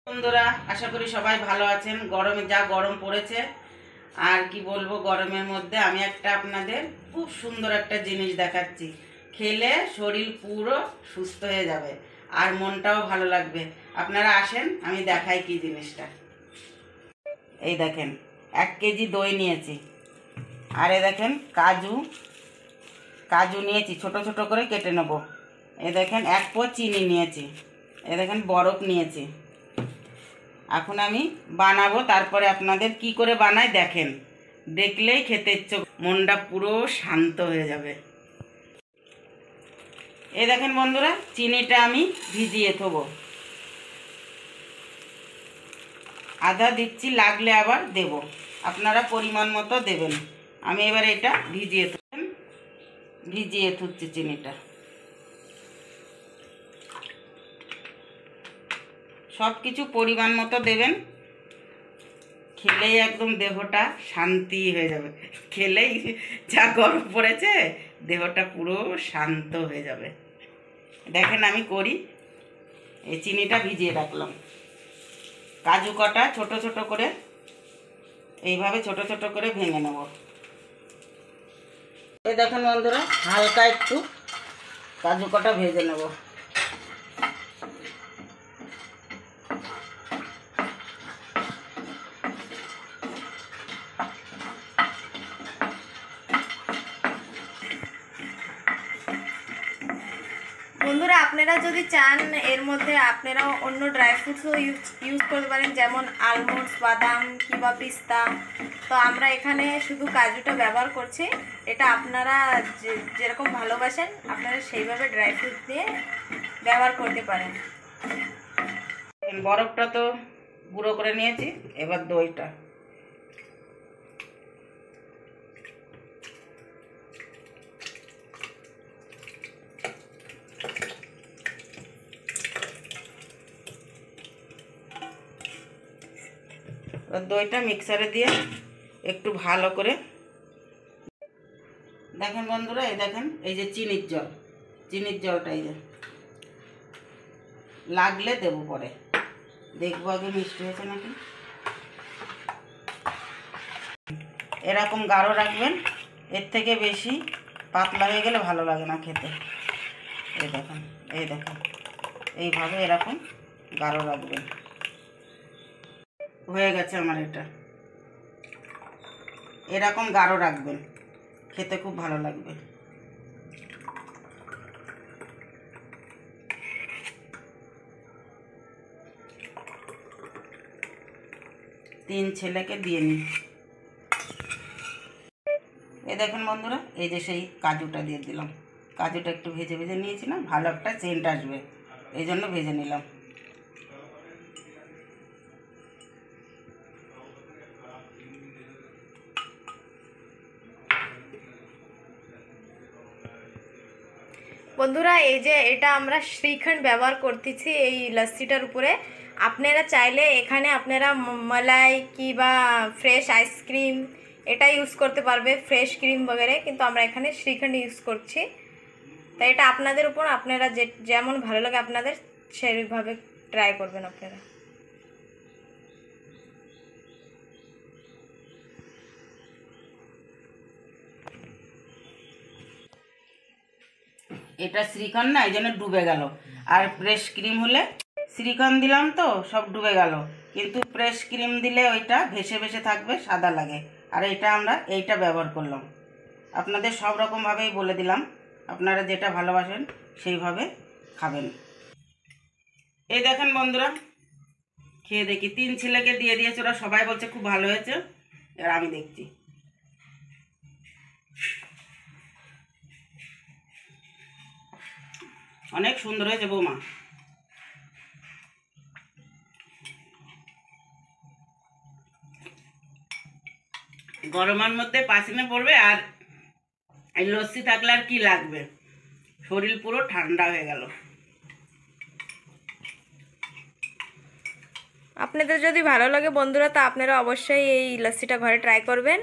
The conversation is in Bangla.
বন্ধুরা, আশা করি সবাই ভালো আছেন। গরমে যা গরম পড়েছে আর কি বলবো, গরমের মধ্যে আমি আপনাদের খুব সুন্দর একটা জিনিস দেখাচ্ছি। খেলে শরীর পুরো সুস্থ হয়ে যাবে আর মনটাও ভালো লাগবে। আপনারা আসেন, আমি দেখাই কি জিনিসটা। এই দেখেন, 1 কেজি দই নিয়েছি, আর এই দেখেন কাজু নিয়েছি, ছোট ছোট করে কেটে নেব। এই দেখেন 1 পো চিনি নিয়েছি, এই দেখেন বরফ নিয়েছি। এখন আমি বানাবো, তারপরে আপনাদের কি করে বানাই দেখেন, দেখলেই খেতে ইচ্ছে, মনটা পুরো শান্ত হয়ে যাবে। এই দেখেন বন্ধুরা, চিনিটা আমি ভিজিয়ে থবো, আধা দিচ্ছি, লাগলে আবার দেব, আপনারা পরিমাণ মতো দেবেন। আমি এবার এটা ভিজিয়ে থুচ্ছি চিনিটা। সব কিছু পরিমাণ মতো দেবেন, খেলেই একদম দেহটা শান্তি হয়ে যাবে। খেলেই যা গরম পড়েছে, দেহটা পুরো শান্ত হয়ে যাবে। দেখেন আমি করি, এই চিনিটা ভিজিয়ে রাখলাম, কাজু কটা ছোট ছোট করে এইভাবে ছোট ছোট করে ভেঙে নেব। এই দেখেন বন্ধুরা, হালকা একটু কাজু কটা ভেজে নেব। বন্ধুরা, আপনারা যদি চান এর মধ্যে আপনারা অন্য ড্রাই ফ্রুটসও ইউজ করতে পারেন, যেমন আলমন্ডস, বাদাম কিংবা পিস্তা। তো আমরা এখানে শুধু কাজুটা ব্যবহার করছি। এটা আপনারা যেরকম ভালোবাসেন আপনারা সেইভাবে ড্রাই ফ্রুট দিয়ে ব্যবহার করতে পারেন। বরফটা তো গুঁড়ো করে নিয়েছি, এবার দইটা। দইটা মিক্সারে দিয়ে একটু ভালো করে, দেখেন বন্ধুরা, এই দেখেন, এই যে চিনির জলটা, এই যে লাগলে দেবো, পরে দেখবো আগে মিষ্টি হয়েছে নাকি। এরকম গাঢ় রাখবেন, এর থেকে বেশি পাতলা হয়ে গেলে ভালো লাগে না খেতে। এই দেখেন, এইভাবে এরকম গাঢ় রাখবেন। হয়ে গেছে আমার এটা, এরকম গাঢ় রাখবেন, খেতে খুব ভালো লাগবে। তিন ছেলেকে দিয়ে নিই। এই দেখেন বন্ধুরা, এই যে সেই কাজুটা দিয়ে দিলাম। কাজুটা একটু ভেজে ভেজে নিয়েছি না, ভালো একটা সেন্ট আসবে, এই জন্য ভেজে নিলাম। বন্ধুরা, এই যে এটা আমরা শ্রীখণ্ড ব্যবহার করতেছি এই লস্যিটার উপরে। আপনারা চাইলে এখানে আপনারা মালাই কিংবা ফ্রেশ আইসক্রিম এটা ইউজ করতে পারবে, ফ্রেশ ক্রিম বগেরে, কিন্তু আমরা এখানে শ্রীখণ্ড ইউজ করছি। তাই এটা আপনাদের উপর, আপনারা যেমন ভালো লাগে আপনাদের সেইভাবে ট্রাই করবেন আপনারা। এটা শ্রীখণ্ড না, এই জন্য ডুবে গেল। আর ফ্রেশ ক্রিম হলে, শ্রীখণ্ড দিলাম তো সব ডুবে গেল, কিন্তু ফ্রেশ ক্রিম দিলে ওইটা ভেসে ভেসে থাকবে, সাদা লাগে। আর আমরা এইটা ব্যবহার করলাম। আপনাদের সব রকমভাবেই বলে দিলাম, আপনারা যেটা ভালোবাসেন সেইভাবে খাবেন। এই দেখেন বন্ধুরা, খেয়ে দেখি, 3 ছেলেকে দিয়ে দিয়েছে, ওরা সবাই বলছে খুব ভালো হয়েছে। এবার আমি দেখছি। অনেক সুন্দর হয়েছে বৌমা। গরমের মধ্যে পাসিনে পড়বে, আর এই লস্যি থাকলে আর কি লাগবে, শরীর পুরো ঠান্ডা হয়ে গেল। আপনাদের যদি ভালো লাগে বন্ধুরা, তা আপনারা অবশ্যই এই লস্যিটা ঘরে ট্রাই করবেন।